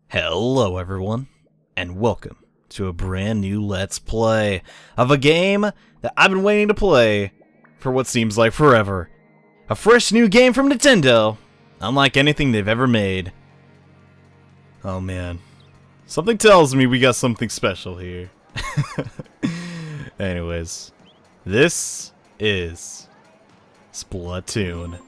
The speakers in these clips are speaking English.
Hello everyone, and welcome to a brand new Let's Play of a game that I've been waiting to play for what seems like forever. A fresh new game from Nintendo, unlike anything they've ever made. Oh man, something tells me we got something special here. Anyways, this is Splatoon,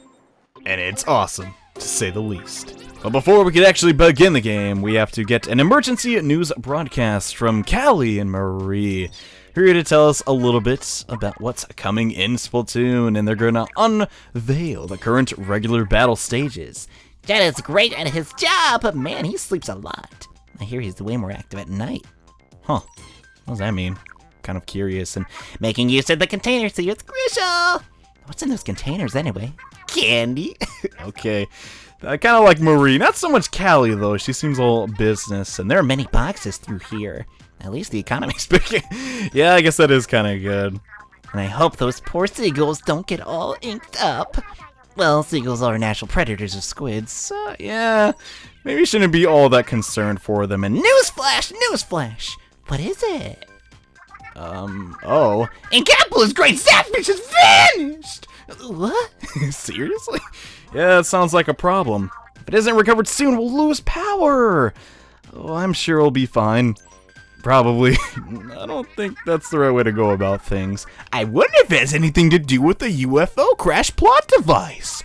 and it's awesome, to say the least. But before we could actually begin the game, we have to get an emergency news broadcast from Callie and Marie, who are here to tell us a little bit about what's coming in Splatoon, and they're gonna unveil the current regular battle stages. Jet is great at his job, but man, he sleeps a lot. I hear he's way more active at night. Huh, what does that mean? Kind of curious, and Making use of the containers to its crucial. What's in those containers anyway? Candy? okay. I kind of like Marie, not so much Callie though, she seems all business, and There are many boxes through here. At least the economy's speaking. Yeah, I guess that is kind of good. And I hope those poor seagulls don't get all inked up. Well, seagulls are natural predators of squids, so Yeah, maybe you shouldn't be all that concerned for them, and newsflash, newsflash! What is it? oh. Inkopolis great sapfish has vanished! What? Seriously? Yeah, it sounds like a problem. If it isn't recovered soon, we'll lose power! Oh, I'm sure it'll be fine. Probably. I don't think that's the right way to go about things. I wonder if it has anything to do with the UFO crash plot device.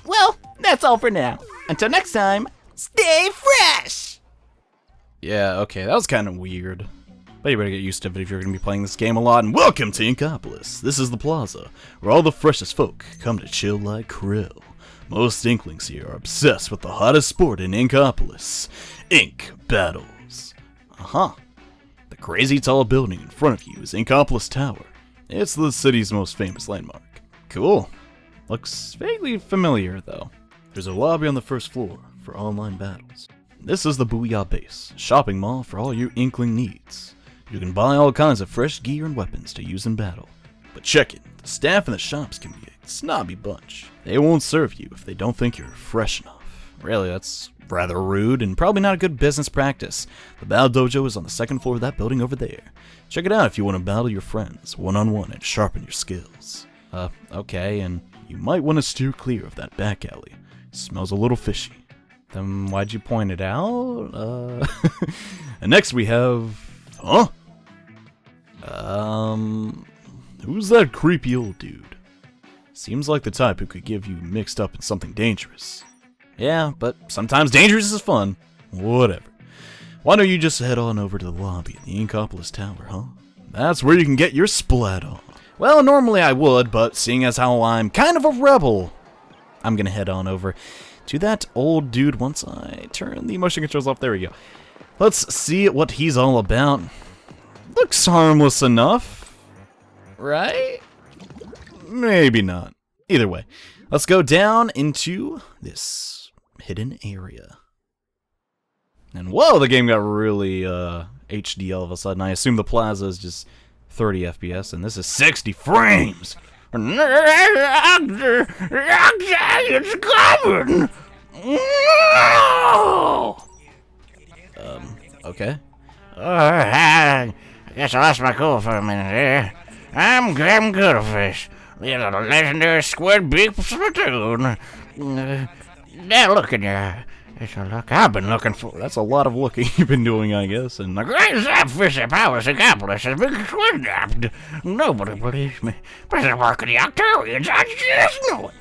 Well, that's all for now. Until next time, stay fresh! Yeah, okay, that was kind of weird. But you better get used to it if you're going to be playing this game a lot. And welcome to Inkopolis. This is the plaza, where all the freshest folk come to chill like krill. Most Inklings here are obsessed with the hottest sport in Inkopolis, Ink Battles. The crazy tall building in front of you is Inkopolis Tower. It's the city's most famous landmark. Cool. Looks vaguely familiar, though. There's a lobby on the first floor for online battles. This is the Booyah Base, a shopping mall for all your Inkling needs. You can buy all kinds of fresh gear and weapons to use in battle. But check it, the staff in the shops can be a snobby bunch. They won't serve you if they don't think you're fresh enough. Really, that's rather rude and probably not a good business practice. The Battle Dojo is on the second floor of that building over there. Check it out if you want to battle your friends one-on-one and sharpen your skills. Okay, and you might want to steer clear of that back alley. It smells a little fishy. Then why'd you point it out? And next we have... Huh? Who's that creepy old dude? Seems like the type who could give you mixed up in something dangerous. Yeah, but sometimes dangerous is fun. Whatever. Why don't you just head on over to the lobby at the Inkopolis Tower, huh? That's where you can get your splat on. Well, normally I would, but seeing as how I'm kind of a rebel, I'm gonna head on over to that old dude once I turn the motion controls off. There we go. Let's see what he's all about. Looks harmless enough, right? Maybe not. Either way, let's go down into this hidden area. And whoa, the game got really HD all of a sudden. I assume the plaza is just 30 FPS, and this is 60 frames. It's coming. Okay. I guess I lost my cool for a minute there. I'm Cuttlefish, the legendary squid beak Splatoon. That look in your eye. It's a look I've been looking for. That's a lot of looking you've been doing, I guess. And The great sapfish that powers Inkopolis has been kidnapped. Nobody believes me, but it's the work of the Octorians. I just know it.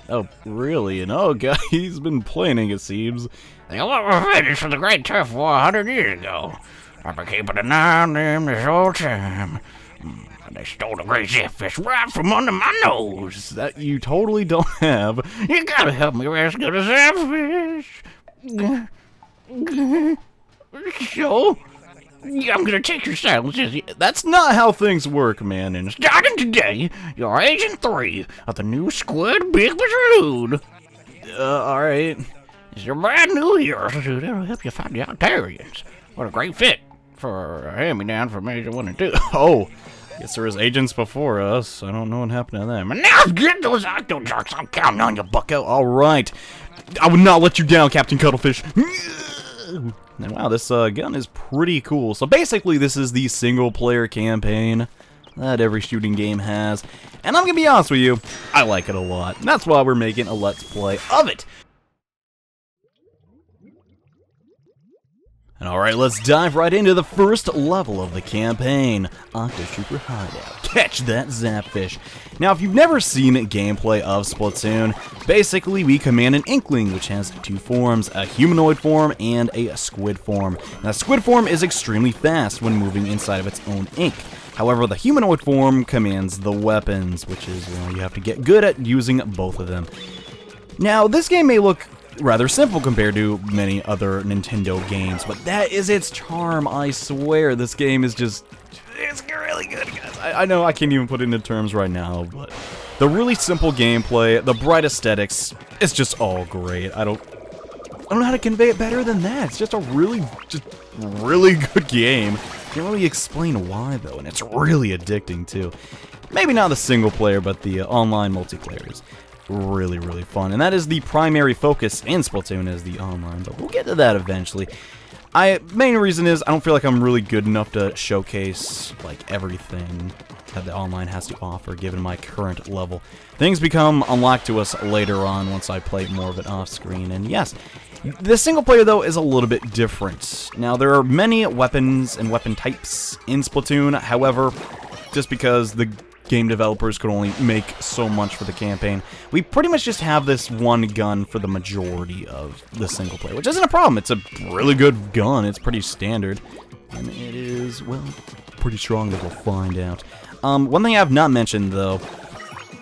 oh, really? And oh, God, he's been planning, it seems. They want revenge for the great turf war 100 years ago. I've been keeping an eye on them this whole time. They stole the great sapfish right from under my nose. That you totally don't have. You gotta help me rescue the sapfish. So, I'm gonna take your silence as That's not how things work, man. And starting today, you're Agent 3 of the new Squid Big Platoon. alright. It's your brand new hero suit that'll help you find the Octarians. What a great fit for a hand-me-down for Major 1 and 2. Oh, Guess there was agents before us. I don't know what happened to them. And now get those octo jocks. I'm counting on you, bucko. All right. I would not let you down, Captain Cuttlefish. And wow, this gun is pretty cool. So basically, this is the single-player campaign that every shooting game has. And I'm going to be honest with you, I like it a lot. And that's why we're making a Let's Play of it. And alright, let's dive right into the first level of the campaign, Octopus Hideout. Catch that zapfish. Now, if you've never seen gameplay of Splatoon, basically we command an Inkling, which has two forms, a humanoid form and a squid form. Now, squid form is extremely fast when moving inside of its own ink. However, the humanoid form commands the weapons, which is, well, you have to get good at using both of them. Now, this game may look rather simple compared to many other Nintendo games, but that is its charm, I swear. This game is just, it's really good, guys. I know I can't even put it into terms right now, but the really simple gameplay, the bright aesthetics, it's just all great. I don't know how to convey it better than that. It's just a really good game. Can't really explain why, though, and it's really addicting, too. Maybe not the single player, but the online multiplayer is really, really fun. And that is the primary focus in Splatoon, is the online, but we'll get to that eventually. Main reason is I don't feel like I'm really good enough to showcase, like, everything that the online has to offer, given my current level. Things become unlocked to us later on once I play more of it off-screen, and yes, the single player, though, is a little bit different. Now, there are many weapons and weapon types in Splatoon, however, just because the game developers could only make so much for the campaign, we pretty much just have this one gun for the majority of the single player, which isn't a problem. It's a really good gun. It's pretty standard, and it is, well, pretty strong, as we'll find out. One thing I have not mentioned, though,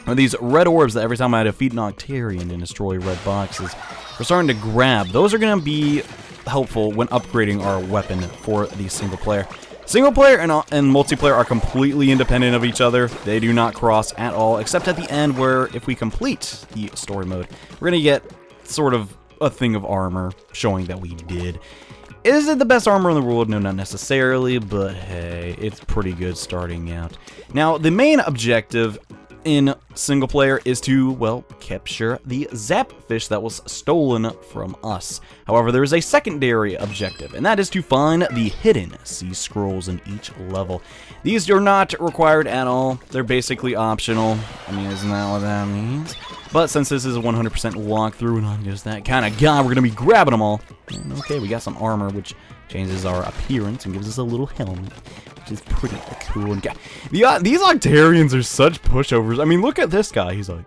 are these red orbs that every time I defeat an Octarian and destroy red boxes, we're starting to grab. Those are going to be helpful when upgrading our weapon for the single player. Single player and multiplayer are completely independent of each other. They do not cross at all, except at the end where if we complete the story mode, we're going to get sort of a thing of armor showing that we did. Is it the best armor in the world? No, not necessarily, but hey, it's pretty good starting out. Now, the main objective in single player is to, well, capture the zapfish that was stolen from us. However, there is a secondary objective, and that is to find the hidden sea scrolls in each level. These are not required at all. They're basically optional. I mean, isn't that what that means? But since this is a 100% walkthrough and I'm just that kind of guy, we're going to be grabbing them all. And okay, we got some armor, which changes our appearance and gives us a little helmet, which is pretty cool. And these Octarians are such pushovers. I mean, look at this guy. He's like,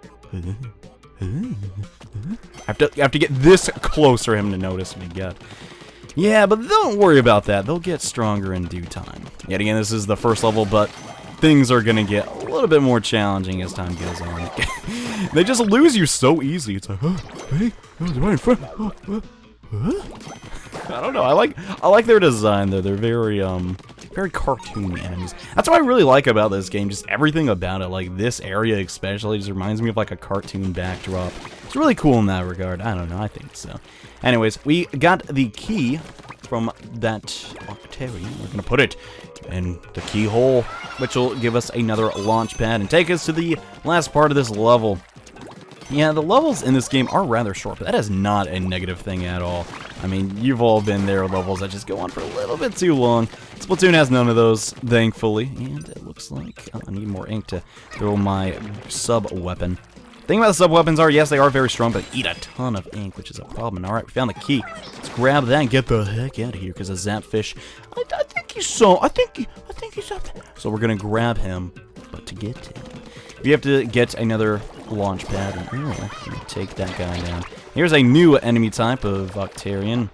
I have to get this close for him to notice me. God. Yeah, but don't worry about that. They'll get stronger in due time. Yet again, this is the first level, but things are gonna get a little bit more challenging as time goes on. They just lose you so easy. It's like, hey, right in front. I don't know. I like their design though. They're very cartoony enemies. That's what I really like about this game. Just everything about it. Like this area especially just reminds me of like a cartoon backdrop. It's really cool in that regard. I don't know. I think so. Anyways, we got the key from that Octarian. We're gonna put it in the keyhole, which will give us another launch pad and take us to the last part of this level. Yeah, the levels in this game are rather short, but that is not a negative thing at all. I mean, you've all been there, levels that just go on for a little bit too long. Splatoon has none of those, thankfully, and it looks like I need more ink to throw my sub-weapon. The thing about the sub-weapons are, yes, they are very strong, but eat a ton of ink, which is a problem. Alright, we found the key. Let's grab that and get the heck out of here, because a zapfish, I think he's up there. So we're gonna grab him, but to get to him, we have to get another launch pad, and we're gonna take that guy down. Here's a new enemy type of Octarian.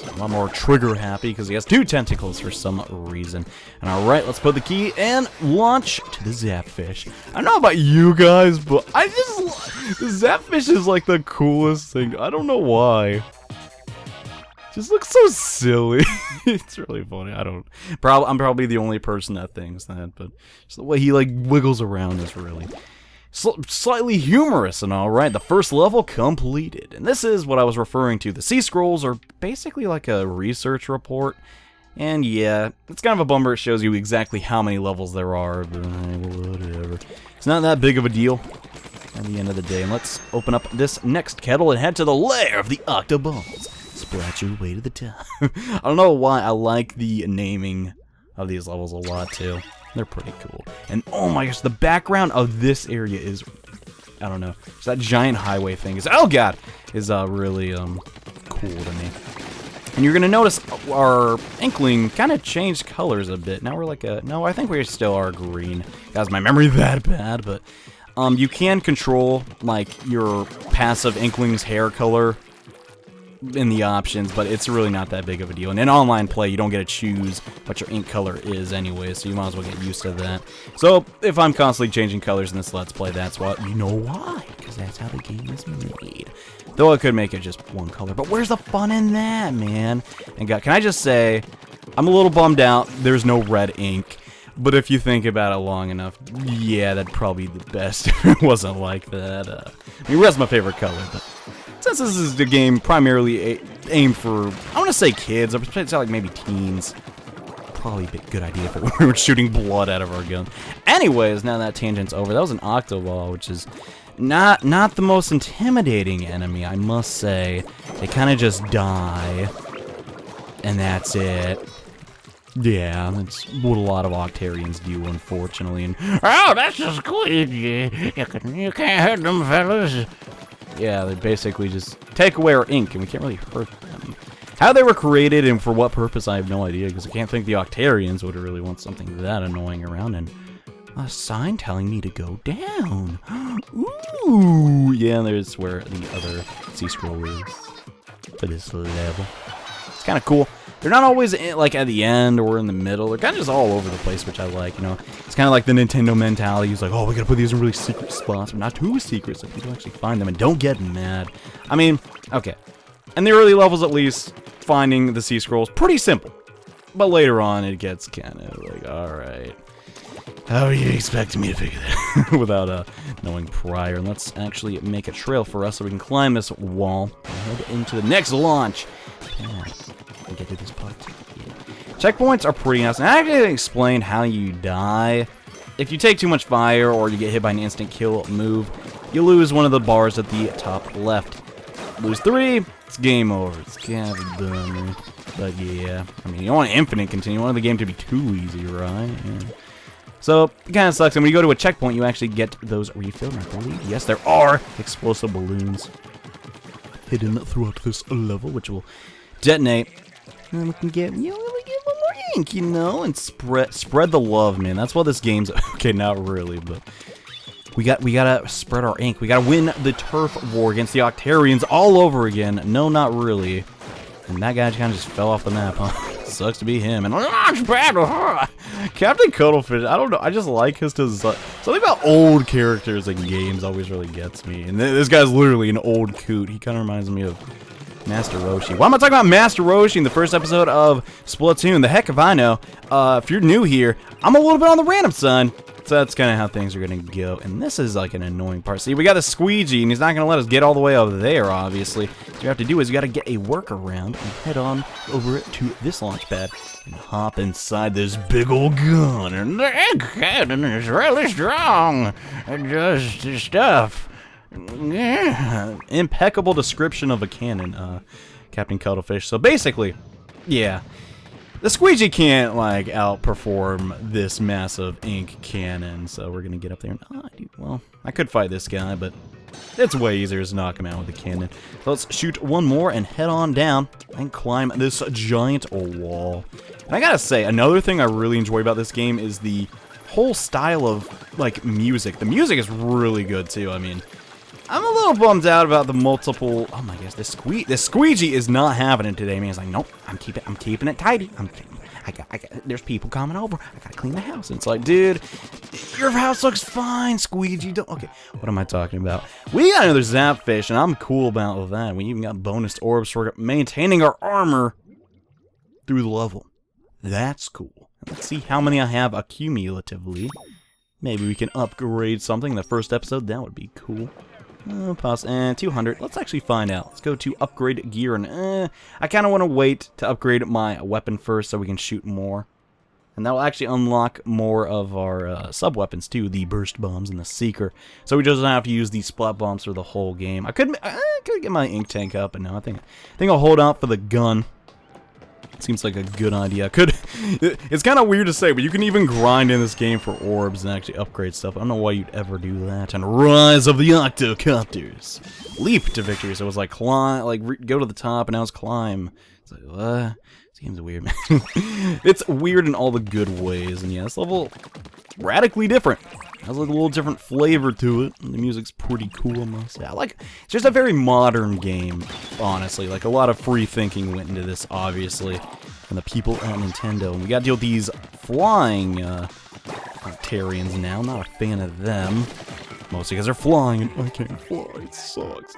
A lot more trigger happy because he has two tentacles for some reason. And alright, let's put the key and launch to the zapfish. I don't know about you guys, but the zapfish is like the coolest thing. I don't know why. Just looks so silly. It's really funny. I'm probably the only person that thinks that, but just the way he like wiggles around is really slightly humorous and all right. The first level completed, and this is what I was referring to. The sea scrolls are basically like a research report. And yeah, it's kind of a bummer. It shows you exactly how many levels there are, but whatever. It's not that big of a deal at the end of the day. And let's open up this next kettle and head to the lair of the Octoballs. Splat your way to the top. I don't know why I like the naming of these levels a lot too. They're pretty cool. And oh my gosh, the background of this area is, I don't know, it's that giant highway thing is, oh god, is really cool to me. And you're gonna notice our Inkling kind of changed colors a bit. Now we're like no, I think we still are green. Guys, my memory that bad, but you can control like your passive Inkling's hair color in the options, but it's really not that big of a deal. And in online play, you don't get to choose what your ink color is anyway, so you might as well get used to that. So if I'm constantly changing colors in this Let's Play, that's what, you know why, because that's how the game is made. Though I could make it just one color, but where's the fun in that, man? And God, can I just say, I'm a little bummed out there's no red ink. But if you think about it long enough, yeah, that'd probably be the best if it wasn't like that. I mean, red's my favorite color, but since this is the game primarily aimed for, I want to say kids, I would say like maybe teens. Probably a good idea if we were shooting blood out of our guns. Anyways, now that tangent's over, that was an Octoball, which is not the most intimidating enemy, I must say. They kind of just die, and that's it. Yeah, that's what a lot of Octarians do, unfortunately. And Oh, that's a squeegee. You can't hurt them, fellas. yeah, they basically just take away our ink, and we can't really hurt them. How they were created and for what purpose, I have no idea, because I can't think the Octarians would really want something that annoying around. And a sign telling me to go down. Ooh, yeah, there's where the other sea scroll is for this level. It's kind of cool. They're not always like at the end or in the middle. They're kind of just all over the place, which I like, you know. It's kind of like the Nintendo mentality. It's like, oh, we gotta put these in really secret spots, but not too secret, so people actually find them and don't get mad. I mean, okay. In the early levels, at least, finding the sea scrolls pretty simple. But later on, it gets kind of like, all right, how are you expecting me to figure that without knowing prior? And let's actually make a trail for us so we can climb this wall and head into the next launch. Yeah. Get to this part. Yeah. Checkpoints are pretty nice, and I can explain how you die. If you take too much fire or you get hit by an instant kill move, you lose one of the bars at the top left. Lose 3, it's game over. It's kind of dumb, but yeah. I mean, you don't want infinite continue. You want the game to be too easy, right? Yeah. So it kind of sucks. And when you go to a checkpoint, you actually get those refilled. I believe, yes, there are explosive balloons hidden throughout this level, which will detonate. And we can get, you know, really get one more ink, you know, and spread the love, man. That's what this game's. Okay, not really, but we gotta spread our ink. We gotta win the turf war against the Octarians all over again. No, not really. And that guy kind of just fell off the map, huh? Sucks to be him. And launch battle, huh? Captain Cuttlefish. I don't know. I just like his design. Something about old characters in games always really gets me. And this guy's literally an old coot. He kind of reminds me of Master Roshi. Why am I talking about Master Roshi in the first episode of Splatoon? The heck if I know. If you're new here, I'm a little bit on the random side. So that's kind of how things are going to go. And this is like an annoying part. See, we got the squeegee, and he's not going to let us get all the way over there, obviously. What you have to do is you got to get a workaround and head on over to this launch pad and hop inside this big old gun. And The egg cannon is really strong. It does stuff. Yeah. Impeccable description of a cannon, Captain Cuttlefish. So basically, yeah, the squeegee can't like outperform this massive ink cannon. So we're gonna get up there and well, I could fight this guy, but it's way easier to knock him out with a cannon. So let's shoot one more and head on down and climb this giant wall. And I gotta say, another thing I really enjoy about this game is the whole style of like music. The music is really good too. I mean, I'm a little bummed out about the multiple. Oh my gosh, the squeegee is not having it today, man. He's like, nope, I'm keeping it tidy. There's people coming over. I gotta clean the house. And it's like, dude, your house looks fine, squeegee. Don't. Okay, what am I talking about? We got another Zapfish, and I'm cool about that. We even got bonus orbs for maintaining our armor through the level. That's cool. Let's see how many I have accumulatively. Maybe we can upgrade something in the first episode. That would be cool. And 200. Let's actually find out. Let's go to upgrade gear. And I kind of want to wait to upgrade my weapon first so we can shoot more. And that will actually unlock more of our sub-weapons too, the burst bombs and the seeker. So we just don't have to use these splat bombs for the whole game. I could get my ink tank up, but no, I think I'll hold out for the gun. Seems like a good idea. It's kind of weird to say, but you can even grind in this game for orbs and actually upgrade stuff. I don't know why you'd ever do that. And Rise of the Octocopters. Leap to victory. So it was like climb, go to the top, and now it's climb. It's like, what? This game's weird, man. It's weird in all the good ways, and yeah, this level radically different. Has like a little different flavor to it. And the music's pretty cool, I must say. It's just a very modern game, honestly. Like, a lot of free thinking went into this, obviously, and the people at Nintendo. And we gotta deal with these flying Octarians now. Not a fan of them. Mostly because they're flying, and I can't fly. It sucks.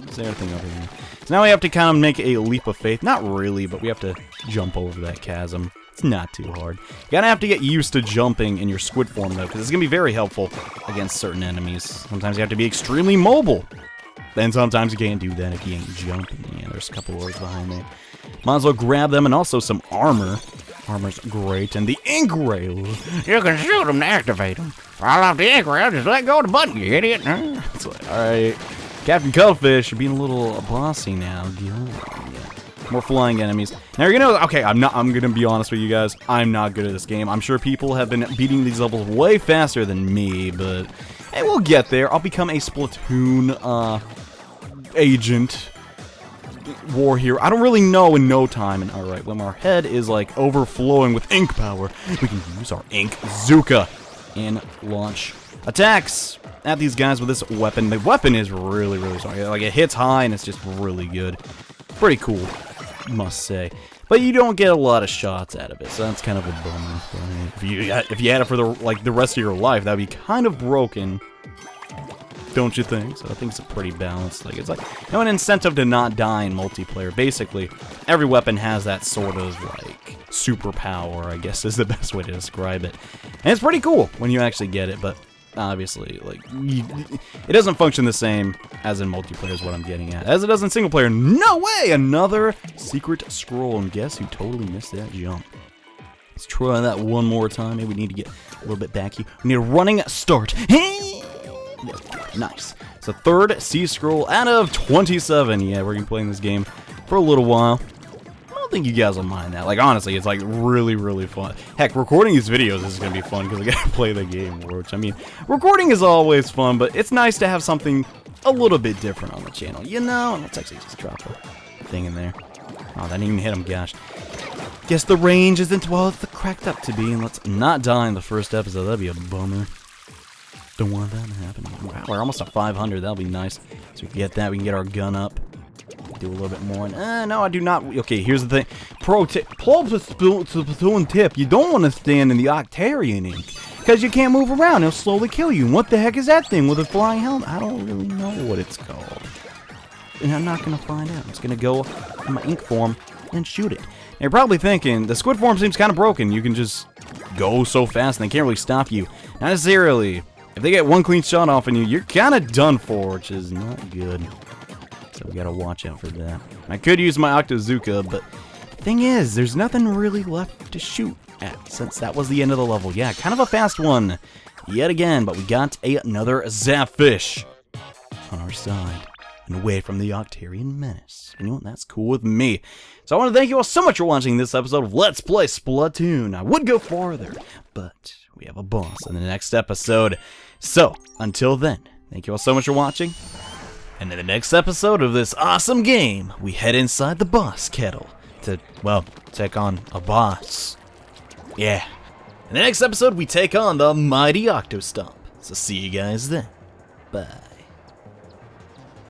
There's everything over here. So now we have to kind of make a leap of faith. Not really, but we have to jump over that chasm. It's not too hard. You gotta have to get used to jumping in your squid form, though, because it's gonna be very helpful against certain enemies. Sometimes you have to be extremely mobile. Then sometimes you can't do that if you ain't jumping. Yeah, there's a couple words behind there. Might as well grab them, and also some armor. Armor's great, and the ink rail. You can shoot them to activate them. Fall off the ink rail, just let go of the button, you idiot. It's like, alright. Captain Cuttlefish, you're being a little bossy now. Yeah. More flying enemies. Now you're gonna, okay, I'm gonna be honest with you guys. I'm not good at this game. I'm sure people have been beating these levels way faster than me, but hey, we'll get there. I'll become a Splatoon agent, war hero. I don't really know in no time. And alright, when our head is like overflowing with ink power, we can use our ink Zuka and launch attacks at these guys with this weapon. The weapon is really, really strong. Like, it hits high and it's just really good. Pretty cool, must say. But you don't get a lot of shots out of it, so that's kind of a bummer. If you had it for the rest of your life, that'd be kind of broken, don't you think? So I think it's a pretty balanced. Like, it's like an incentive to not die in multiplayer. Basically, every weapon has that sort of like superpower, I guess is the best way to describe it. And it's pretty cool when you actually get it, but obviously, like, it doesn't function the same as in multiplayer is what I'm getting at. As it does in single player. No way! Another secret scroll, and guess who totally missed that jump? Let's try that one more time. Maybe we need to get a little bit back here. We need a running start. Nice. It's the third C scroll out of 27. Yeah, we're gonna be playing this game for a little while. I don't think you guys will mind that. Like, honestly, it's like really, really fun. Heck, recording these videos is gonna be fun because I gotta play the game more, which, I mean, recording is always fun, but it's nice to have something a little bit different on the channel, you know? Let's actually just drop a thing in there. Oh, that didn't even hit him, gosh. Guess the range isn't what it's cracked up to be, and let's not die in the first episode. That'd be a bummer. Don't want that to happen. Wow, we're almost at 500. That'll be nice. So we can get that. We can get our gun up. Do a little bit more. No, I do not. Okay, here's the thing. Pro Splatoon tip. You don't want to stand in the Octarian ink, because you can't move around. It'll slowly kill you. And what the heck is that thing with a flying helmet? I don't really know what it's called. And I'm not going to find out. I'm just going to go in my ink form and shoot it. Now, you're probably thinking, the squid form seems kind of broken. You can just go so fast and they can't really stop you. Not necessarily. If they get one clean shot off on you, you're kind of done for, which is not good. So we gotta watch out for that. I could use my Octozuka, but the thing is, there's nothing really left to shoot at, since that was the end of the level. Yeah, kind of a fast one, yet again, but we got another Zapfish on our side, and away from the Octarian menace. You know what, that's cool with me. So I want to thank you all so much for watching this episode of Let's Play Splatoon. I would go farther, but we have a boss in the next episode. So, until then, thank you all so much for watching. And in the next episode of this awesome game, we head inside the boss kettle to, well, take on a boss. Yeah. In the next episode, we take on the mighty Octostomp. So see you guys then. Bye.